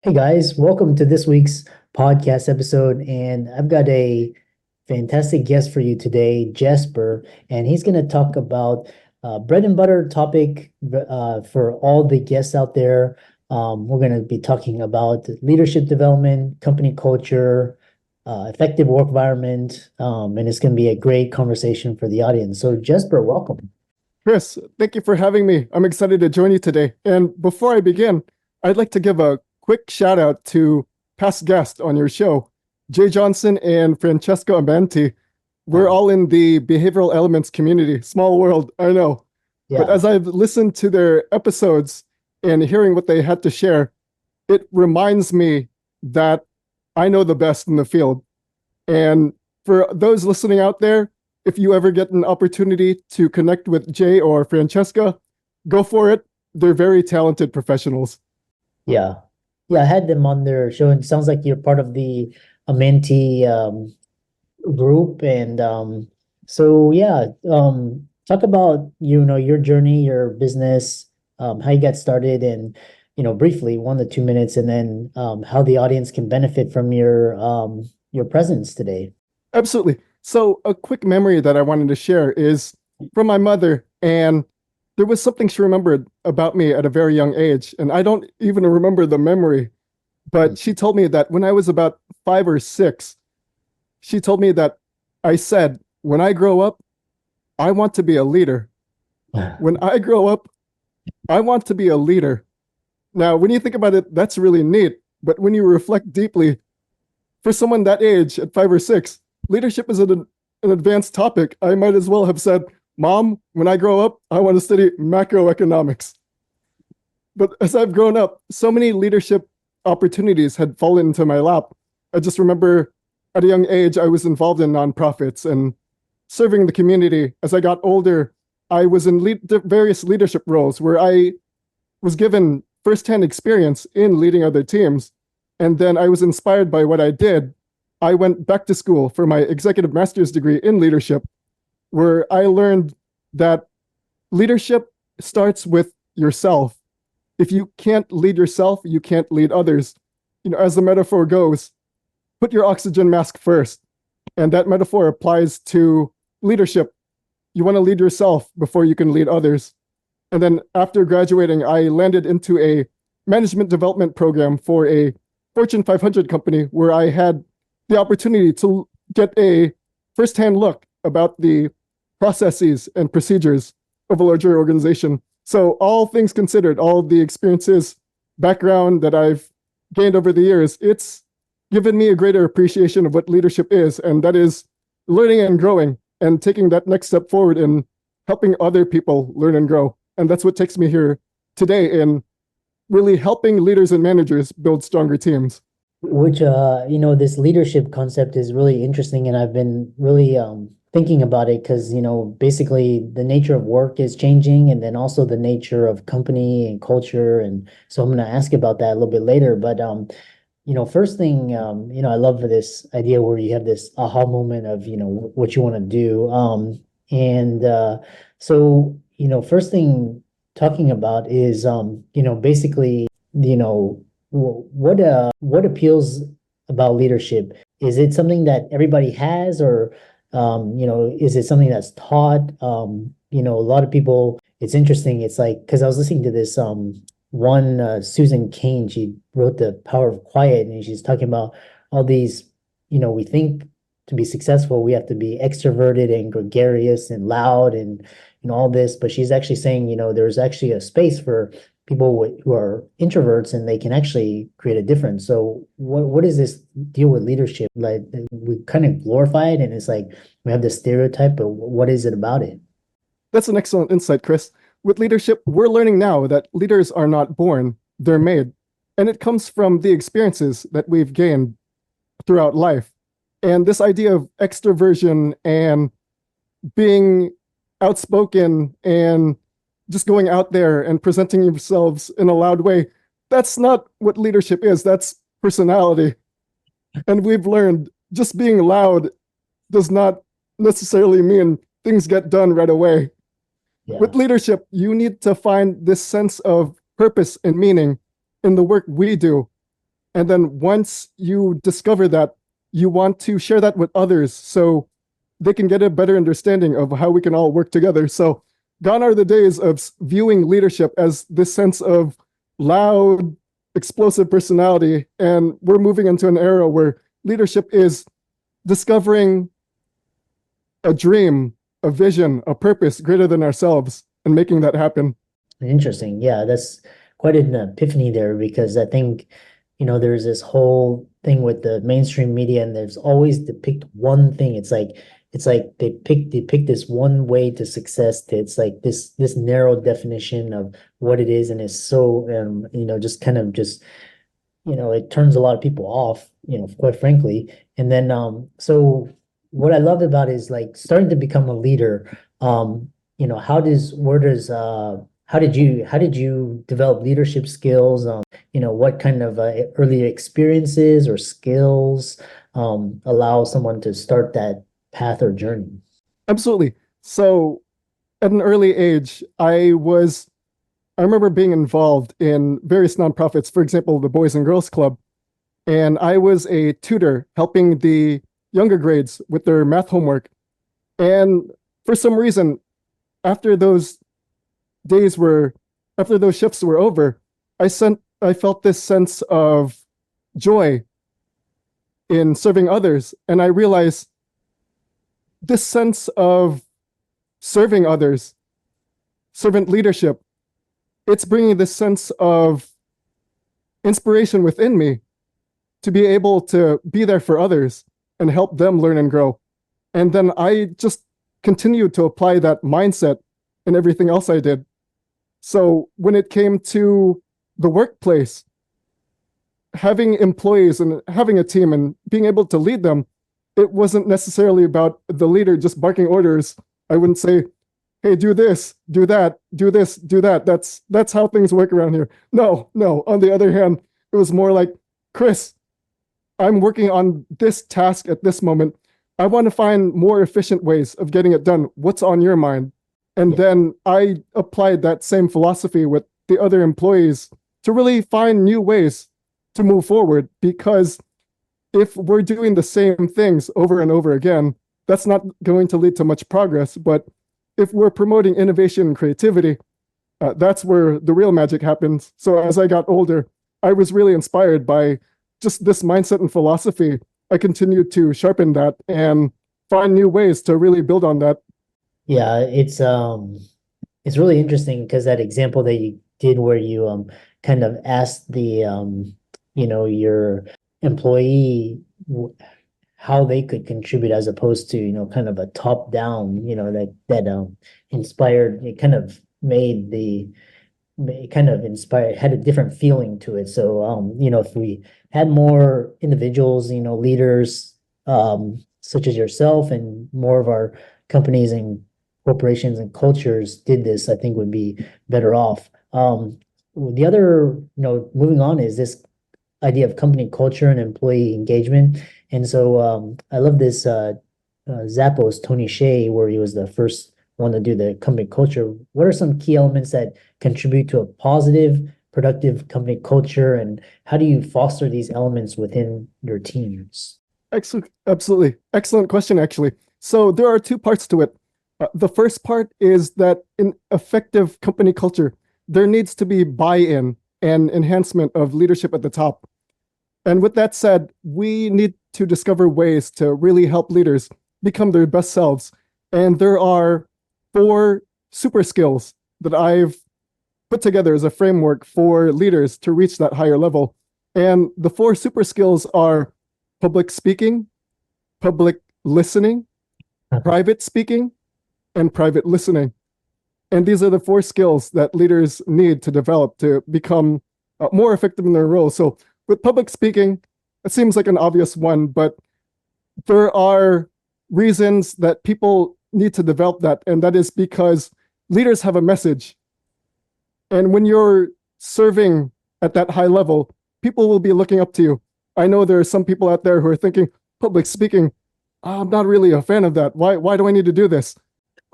Hey guys, welcome to this week's podcast episode. And I've got a fantastic guest for you today, Jesper, and he's going to talk about bread and butter topic for all the guests out there. We're going to be talking about leadership development, company culture, effective work environment, and it's going to be a great conversation for the audience. So, Jesper, welcome. Chris, thank you for having me. I'm excited to join you today. And before I begin, I'd like to give a quick shout out to past guests on your show, Jay Johnson and Francesco Amanti. We're Uh, all in the behavioral elements community. Small world, I know. But yeah. as I've listened to their episodes and hearing what they had to share, it reminds me that I know the best in the field. And for those listening out there, if you ever get an opportunity to connect with Jay or Francesca, go for it. They're very talented professionals. Yeah. Yeah, I had them on their show, and it sounds like you're part of the Amenti group. And so yeah, talk about your journey, your business, how you got started, and briefly 1 to 2 minutes, and then how the audience can benefit from your presence today. Absolutely. So, a quick memory that I wanted to share is from my mother, and there was something she remembered about me at a very young age. And I don't even remember the memory, but she told me that when I was about 5 or 6, she told me that I said, when I grow up, I want to be a leader. When I grow up, I want to be a leader. Now, when you think about it, that's really neat. But when you reflect deeply, for someone that age at 5 or 6, leadership is an advanced topic. I might as well have said, Mom, when I grow up, I want to study macroeconomics. But as I've grown up, so many leadership opportunities had fallen into my lap. I just remember at a young age, I was involved in nonprofits and serving the community. As I got older, I was in various leadership roles where I was given firsthand experience in leading other teams. And then I was inspired by what I did. I went back to school for my executive master's degree in leadership, where I learned that leadership starts with yourself. If you can't lead yourself, you can't lead others. As the metaphor goes, put your oxygen mask first. And that metaphor applies to leadership. You want to lead yourself before you can lead others. And then after graduating, I landed into a management development program for a Fortune 500 company where I had the opportunity to get a firsthand look about the processes and procedures of a larger organization. So, all things considered, all the experiences, background that I've gained over the years, it's given me a greater appreciation of what leadership is, and that is learning and growing and taking that next step forward in helping other people learn and grow. And that's what takes me here today in really helping leaders and managers build stronger teams. Which this leadership concept is really interesting, and I've been really thinking about it because basically the nature of work is changing, and then also the nature of company and culture. And so I'm going to ask about that a little bit later. But first thing, I love this idea where you have this aha moment of what you want to do. And so first thing talking about is basically what appeals about leadership? Is it something that everybody has, or is it something that's taught? A lot of people, it's interesting. It's like, because I was listening to this one Susan Cain, she wrote The Power of Quiet, and she's talking about all these, we think to be successful, we have to be extroverted and gregarious and loud and all this, but she's actually saying, there's actually a space for people who are introverts, and they can actually create a difference. So what is this deal with leadership? Like, we kind of glorify it, and it's like we have this stereotype, but what is it about it? That's an excellent insight, Chris. With leadership, we're learning now that leaders are not born, they're made. And it comes from the experiences that we've gained throughout life. And this idea of extroversion and being outspoken and just going out there and presenting yourselves in a loud way, that's not what leadership is. That's personality. And we've learned just being loud does not necessarily mean things get done right away. Yeah. With leadership, you need to find this sense of purpose and meaning in the work we do. And then once you discover that, you want to share that with others so they can get a better understanding of how we can all work together. So gone are the days of viewing leadership as this sense of loud, explosive personality. And we're moving into an era where leadership is discovering a dream, a vision, a purpose greater than ourselves and making that happen. Interesting. Yeah, that's quite an epiphany there because I think, there's this whole thing with the mainstream media and there's always depict one thing. It's like they pick this one way to success. It's like this narrow definition of what it is, and it's so just kind of just it turns a lot of people off, quite frankly. And then so what I loved about it is like starting to become a leader. How did you develop leadership skills? What kind of early experiences or skills allow someone to start that path or journey? Absolutely. So at an early age, I remember being involved in various nonprofits, for example, the Boys and Girls Club, and I was a tutor helping the younger grades with their math homework. And for some reason, after those days were, after those shifts were over, I felt this sense of joy in serving others. And I realized this sense of serving others, servant leadership, it's bringing this sense of inspiration within me to be able to be there for others and help them learn and grow. And then I just continued to apply that mindset in everything else I did. So when it came to the workplace, having employees and having a team and being able to lead them, it wasn't necessarily about the leader just barking orders. I wouldn't say, hey, do this, do that, do this, do that. That's how things work around here. No. On the other hand, it was more like, Chris, I'm working on this task at this moment. I want to find more efficient ways of getting it done. What's on your mind? And then I applied that same philosophy with the other employees to really find new ways to move forward. Because if we're doing the same things over and over again, that's not going to lead to much progress. But if we're promoting innovation and creativity, that's where the real magic happens. So as I got older, I was really inspired by just this mindset and philosophy. I continued to sharpen that and find new ways to really build on that. Yeah, it's really interesting because that example that you did where you kind of asked the your employee how they could contribute as opposed to kind of a top down that inspired it kind of made the it kind of inspired had a different feeling to it. So if we had more individuals, leaders such as yourself, and more of our companies and corporations and cultures did this, I think would be better off. The other, moving on, is this idea of company culture and employee engagement. And so I love this Zappos Tony Hsieh, where he was the first one to do the company culture. What are some key elements that contribute to a positive, productive company culture, and how do you foster these elements within your teams? Excellent, absolutely. Excellent question, actually. So there are two parts to it. The first part is that in effective company culture, there needs to be buy-in and enhancement of leadership at the top. And with that said, we need to discover ways to really help leaders become their best selves. And there are 4 super skills that I've put together as a framework for leaders to reach that higher level. And the 4 super skills are public speaking, public listening, private speaking, and private listening. And these are the 4 skills that leaders need to develop to become more effective in their role. So with public speaking, it seems like an obvious one, but there are reasons that people need to develop that. And that is because leaders have a message. And when you're serving at that high level, people will be looking up to you. I know there are some people out there who are thinking, public speaking, I'm not really a fan of that. Why do I need to do this?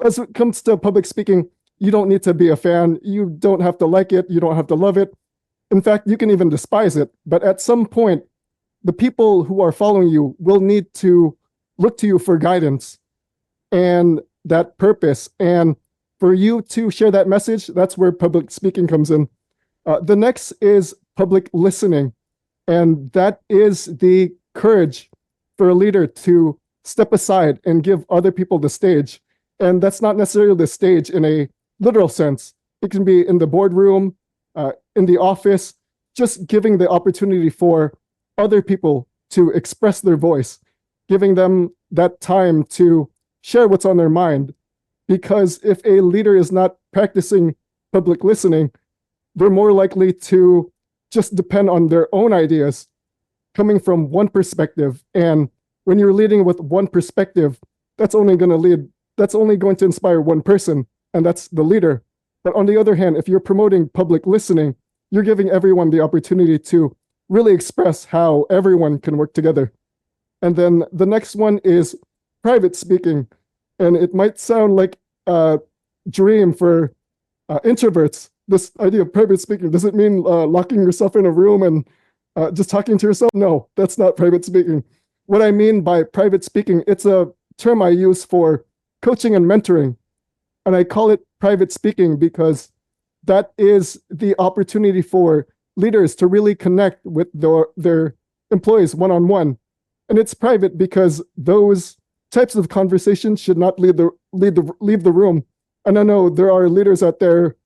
As it comes to public speaking, you don't need to be a fan. You don't have to like it. You don't have to love it. In fact, you can even despise it. But at some point, the people who are following you will need to look to you for guidance and that purpose. And for you to share that message, that's where public speaking comes in. The next is public listening. And that is the courage for a leader to step aside and give other people the stage. And that's not necessarily the stage in a literal sense. It can be in the boardroom, in the office, just giving the opportunity for other people to express their voice, giving them that time to share what's on their mind. Because if a leader is not practicing public listening, they're more likely to just depend on their own ideas coming from one perspective. And when you're leading with one perspective, that's only going to inspire one person, and that's the leader. But on the other hand, if you're promoting public listening, you're giving everyone the opportunity to really express how everyone can work together. And then the next one is private speaking. And it might sound like a dream for introverts. This idea of private speaking, does it mean locking yourself in a room and just talking to yourself? No, that's not private speaking. What I mean by private speaking, it's a term I use for coaching and mentoring. And I call it private speaking because that is the opportunity for leaders to really connect with their employees one-on-one. And it's private because those types of conversations should not leave the room. And I know there are leaders out there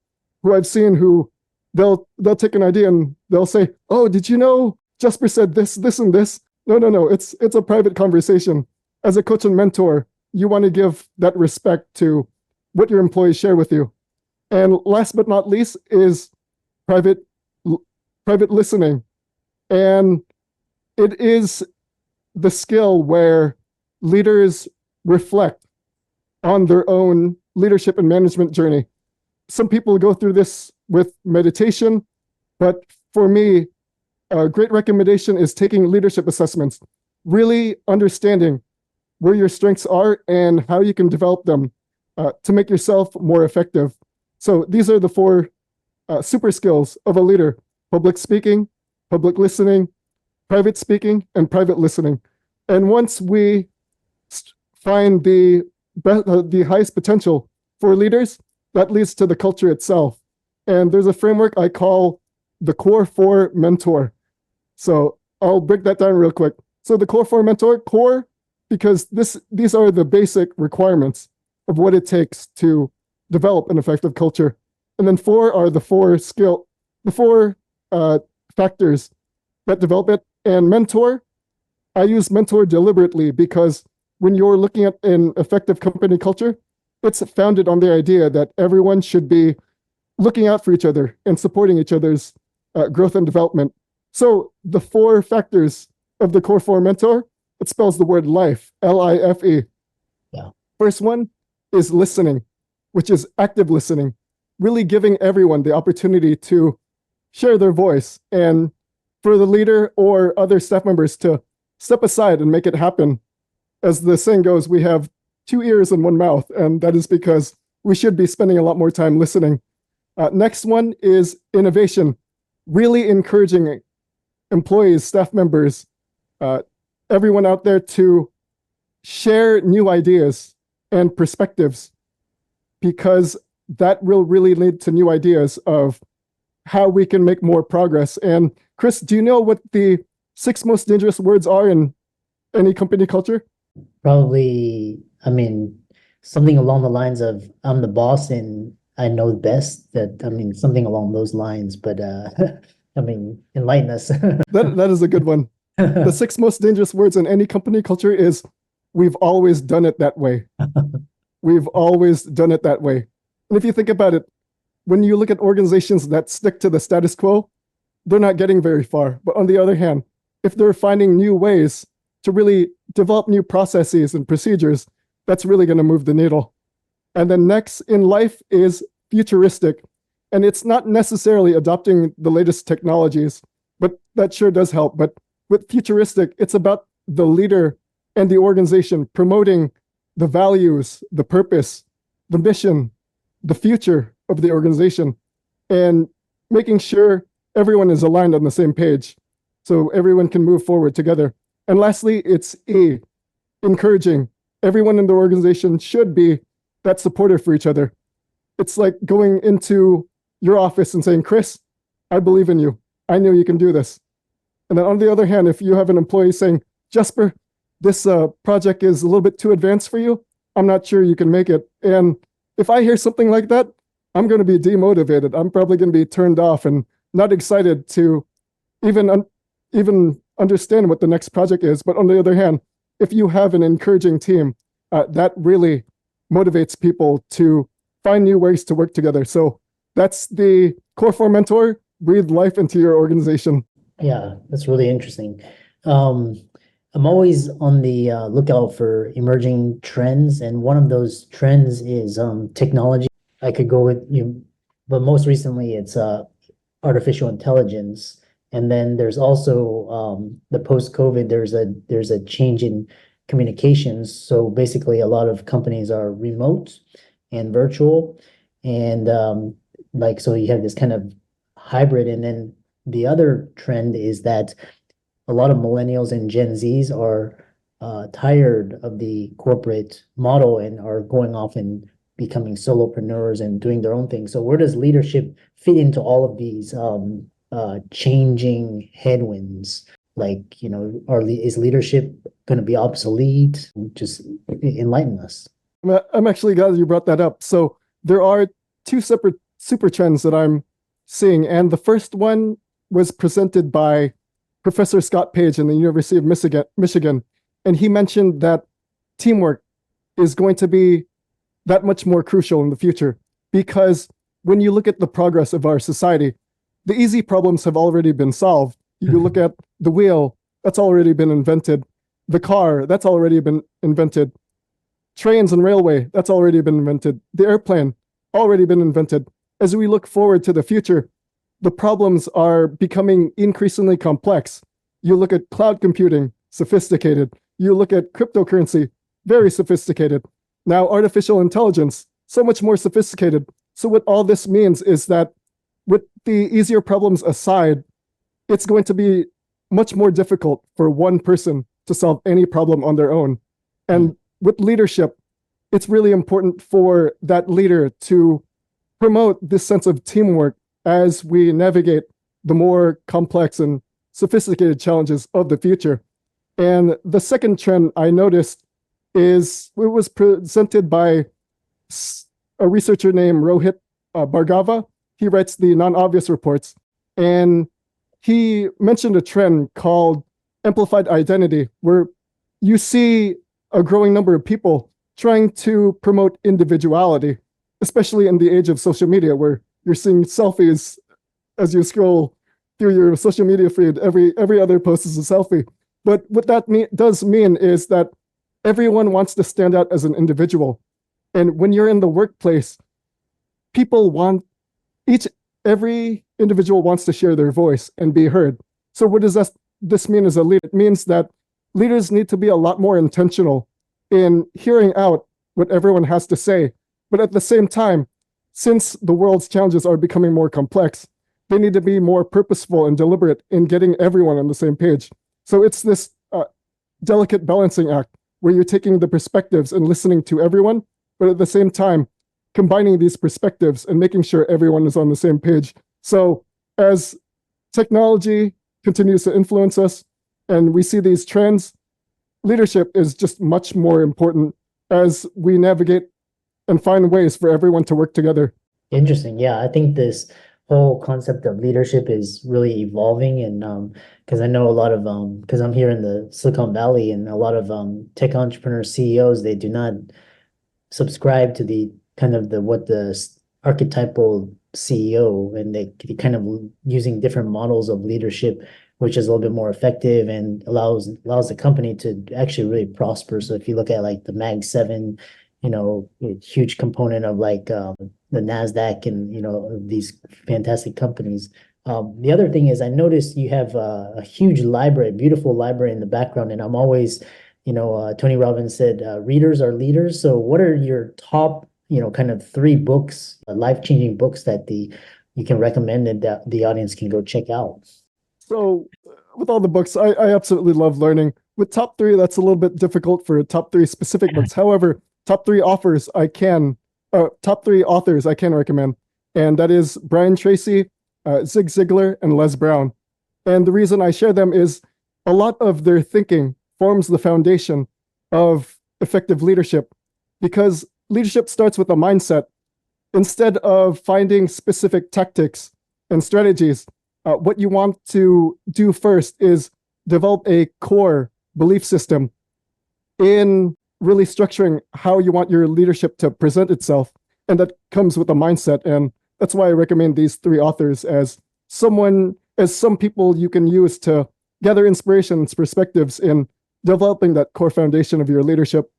who I've seen who they'll take an idea and they'll say, "Oh, did you know Jessper said this, and this?" No. It's a private conversation. As a coach and mentor, you want to give that respect to what your employees share with you. And last but not least is private listening. And it is the skill where leaders reflect on their own leadership and management journey. Some people go through this with meditation, but for me, a great recommendation is taking leadership assessments, really understanding where your strengths are and how you can develop them to make yourself more effective. So these are the four super skills of a leader: public speaking, public listening, private speaking, and private listening. And once we find the highest potential for leaders, that leads to the culture itself. And there's a framework I call the Core 4 Mentor. So I'll break that down real quick. So the Core 4 Mentor, core, because these are the basic requirements of what it takes to develop an effective culture. And then 4 are the four factors that develop it. And mentor, I use mentor deliberately because when you're looking at an effective company culture, it's founded on the idea that everyone should be looking out for each other and supporting each other's growth and development. So the 4 factors of the Core 4 Mentor, it spells the word life, L-I-F-E. Yeah. First one is listening, which is active listening, really giving everyone the opportunity to share their voice, and for the leader or other staff members to step aside and make it happen. As the saying goes, we have 2 ears and 1 mouth, and that is because we should be spending a lot more time listening. Next one is innovation, really encouraging employees, staff members, everyone out there to share new ideas and perspectives, because that will really lead to new ideas of how we can make more progress. And Chris, do you know what the 6 most dangerous words are in any company culture? Probably, I mean, something along the lines of "I'm the boss and I know best." Something along those lines. But I mean, enlighten us. That is a good one. The 6 most dangerous words in any company culture is "we've always done it that way." We've always done it that way. And if you think about it, when you look at organizations that stick to the status quo, they're not getting very far. But on the other hand, if they're finding new ways to really develop new processes and procedures, that's really going to move the needle. And then next in life is futuristic. And it's not necessarily adopting the latest technologies, but that sure does help. But with futuristic, it's about the leader and the organization promoting the values, the purpose, the mission, the future of the organization, and making sure everyone is aligned on the same page, so everyone can move forward together. And lastly, it's encouraging. Everyone in the organization should be that supporter for each other. It's like going into your office and saying, Chris, I believe in you. I know you can do this. And then on the other hand, if you have an employee saying, Jessper, this project is a little bit too advanced for you, I'm not sure you can make it. And if I hear something like that, I'm going to be demotivated. I'm probably going to be turned off and not excited to even understand what the next project is. But on the other hand, if you have an encouraging team, that really motivates people to find new ways to work together. So that's the Core 4 Mentor. Breathe life into your organization. Yeah, that's really interesting. I'm always on the lookout for emerging trends, and one of those trends is technology. I could go with you, but most recently it's artificial intelligence, and then there's also the post-COVID. There's a change in communications. So basically, a lot of companies are remote and virtual, and like so you have this kind of hybrid, and then the other trend is that a lot of millennials and Gen Zs are tired of the corporate model and are going off and becoming solopreneurs and doing their own thing. So where does leadership fit into all of these changing headwinds? Like, is leadership going to be obsolete? Just enlighten us. I'm actually glad you brought that up. So there are two separate super trends that I'm seeing. And the first one was presented by Professor Scott Page in the University of Michigan. And he mentioned that teamwork is going to be that much more crucial in the future, because when you look at the progress of our society, the easy problems have already been solved. You look at the wheel, that's already been invented. The car, that's already been invented. Trains and railway, that's already been invented. The airplane, already been invented. As we look forward to the future, the problems are becoming increasingly complex. You look at cloud computing, sophisticated. You look at cryptocurrency, very sophisticated. Now, artificial intelligence, so much more sophisticated. So what all this means is that with the easier problems aside, it's going to be much more difficult for one person to solve any problem on their own. And with leadership, it's really important for that leader to promote this sense of teamwork as we navigate the more complex and sophisticated challenges of the future. And the second trend I noticed is it was presented by a researcher named Rohit Bhargava. He writes the non-obvious reports, and he mentioned a trend called amplified identity, where you see a growing number of people trying to promote individuality, especially in the age of social media, where you're seeing selfies as you scroll through your social media feed. Every other post is a selfie. But what that does mean is that everyone wants to stand out as an individual. And when you're in the workplace, people want every individual wants to share their voice and be heard. So what does this mean as a leader? It means that leaders need to be a lot more intentional in hearing out what everyone has to say. But at the same time, since the world's challenges are becoming more complex, they need to be more purposeful and deliberate in getting everyone on the same page. So it's this delicate balancing act where you're taking the perspectives and listening to everyone, but at the same time, combining these perspectives and making sure everyone is on the same page. So as technology continues to influence us and we see these trends, leadership is just much more important as we navigate and find ways for everyone to work together. Interesting. Yeah, I think this whole concept of leadership is really evolving, and because I know a lot of because I'm here in the Silicon Valley, and a lot of tech entrepreneur CEOs, they do not subscribe to the kind of the archetypal CEO, and they kind of using different models of leadership, which is a little bit more effective and allows the company to actually really prosper. So if you look at like the Mag 7, huge component of like the NASDAQ and these fantastic companies. The other thing is I noticed you have a huge library, beautiful library in the background, and I'm always, Tony Robbins said, readers are leaders. So what are your top, kind of 3 books, life-changing books that the you can recommend that the audience can go check out? So, with all the books, I absolutely love learning. With top three, that's a little bit difficult for top three specific books. However, top three authors I can recommend, and that is Brian Tracy, Zig Ziglar, and Les Brown. And the reason I share them is a lot of their thinking forms the foundation of effective leadership, because leadership starts with a mindset. Instead of finding specific tactics and strategies, what you want to do first is develop a core belief system in really structuring how you want your leadership to present itself. And that comes with a mindset. And that's why I recommend these three authors as some people you can use to gather inspirations, perspectives in developing that core foundation of your leadership.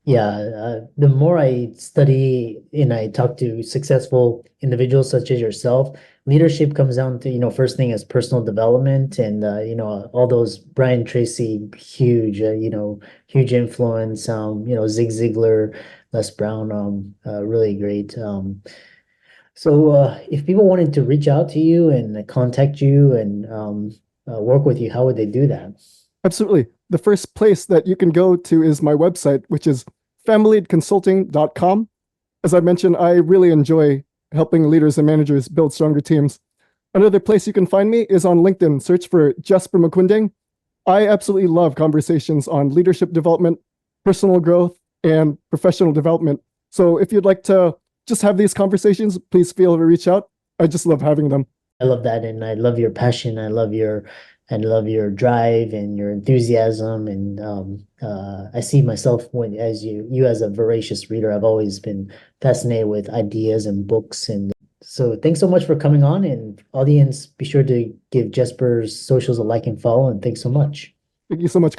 Yeah, the more I study and I talk to successful individuals such as yourself, leadership comes down to, first thing is personal development and, all those Brian Tracy, huge, huge influence, Zig Ziglar, Les Brown, really great. So if people wanted to reach out to you and contact you and work with you, how would they do that? Absolutely. The first place that you can go to is my website, which is FamileAdConsulting.com. As I mentioned, I really enjoy helping leaders and managers build stronger teams. Another place you can find me is on LinkedIn. Search for Jessper Maquindang. I absolutely love conversations on leadership development, personal growth, and professional development. So if you'd like to just have these conversations, please feel to reach out. I just love having them. I love that, and I love your passion. I love your drive and your enthusiasm. And I see myself as you as a voracious reader. I've always been fascinated with ideas and books. And so, thanks so much for coming on. And audience, be sure to give Jesper's socials a like and follow. And thanks so much. Thank you so much.